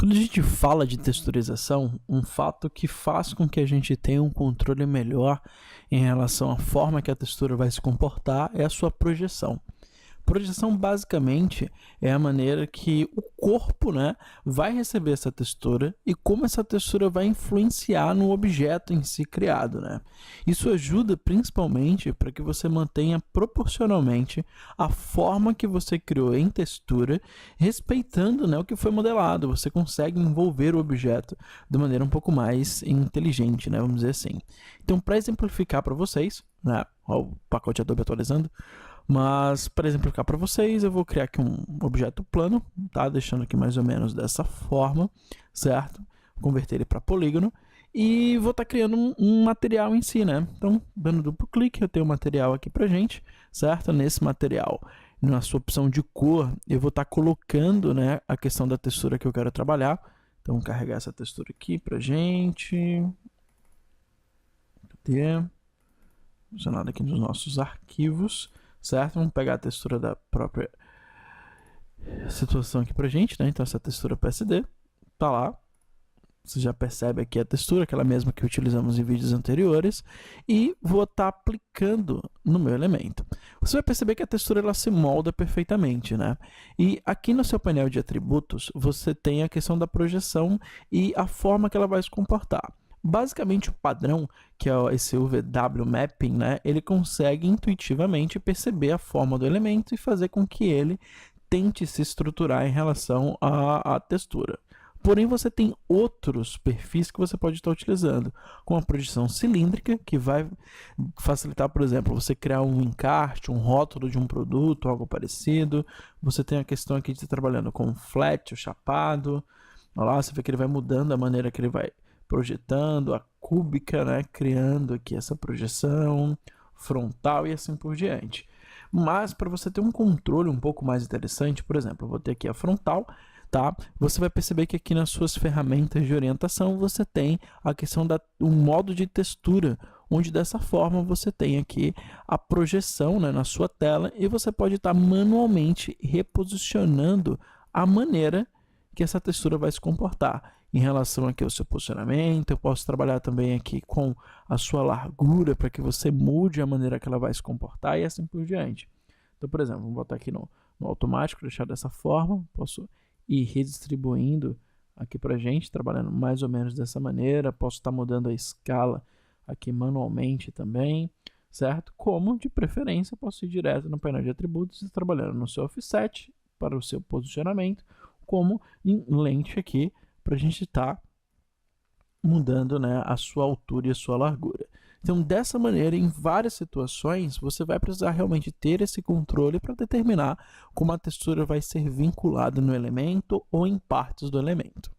Quando a gente fala de texturização, um fato que faz com que a gente tenha um controle melhor em relação à forma que a textura vai se comportar é a sua projeção. Projeção basicamente é a maneira que o corpo, vai receber essa textura e como essa textura vai influenciar no objeto em si criado, Isso ajuda principalmente para que você mantenha proporcionalmente a forma que você criou em textura, respeitando, o que foi modelado. Você consegue envolver o objeto de maneira um pouco mais inteligente, vamos dizer assim. Então, para exemplificar para vocês, ó, o pacote Adobe atualizando. Mas, para exemplificar para vocês, eu vou criar aqui um objeto plano, tá? Deixando aqui mais ou menos dessa forma, certo? Converter ele para polígono e vou estar criando um material em si, Então, dando duplo clique, eu tenho um material aqui pra gente, certo? Nesse material, na sua opção de cor, eu vou estar colocando, a questão da textura que eu quero trabalhar. Então, vou carregar essa textura aqui pra gente. Cadê? Funcionando aqui nos nossos arquivos. Certo? Vamos pegar a textura da própria situação aqui pra gente, Então essa textura PSD tá lá. Você já percebe aqui a textura, aquela mesma que utilizamos em vídeos anteriores, e vou estar aplicando no meu elemento. Você vai perceber que a textura ela se molda perfeitamente, E aqui no seu painel de atributos, você tem a questão da projeção e a forma que ela vai se comportar. Basicamente, o padrão, que é esse UVW Mapping, ele consegue intuitivamente perceber a forma do elemento e fazer com que ele tente se estruturar em relação à textura. Porém, você tem outros perfis que você pode estar utilizando, como a projeção cilíndrica, que vai facilitar, por exemplo, você criar um encarte, um rótulo de um produto, algo parecido. Você tem a questão aqui de estar trabalhando com flat, o chapado. Olha lá, você vê que ele vai mudando a maneira que ele vai projetando, a cúbica, criando aqui essa projeção frontal e assim por diante. Mas para você ter um controle um pouco mais interessante, por exemplo, eu vou ter aqui a frontal, tá? Você vai perceber que aqui nas suas ferramentas de orientação você tem a questão do modo de textura, onde dessa forma você tem aqui a projeção, na sua tela e você pode estar manualmente reposicionando a maneira que essa textura vai se comportar. Em relação aqui ao seu posicionamento, eu posso trabalhar também aqui com a sua largura para que você mude a maneira que ela vai se comportar e assim por diante. Então, por exemplo, vamos botar aqui no automático, deixar dessa forma, posso ir redistribuindo aqui para a gente, trabalhando mais ou menos dessa maneira, posso estar mudando a escala aqui manualmente também, certo? Como, de preferência, posso ir direto no painel de atributos e trabalhando no seu offset para o seu posicionamento, como em lente aqui, para a gente estar mudando a sua altura e a sua largura. Então, dessa maneira, em várias situações, você vai precisar realmente ter esse controle para determinar como a textura vai ser vinculada no elemento ou em partes do elemento.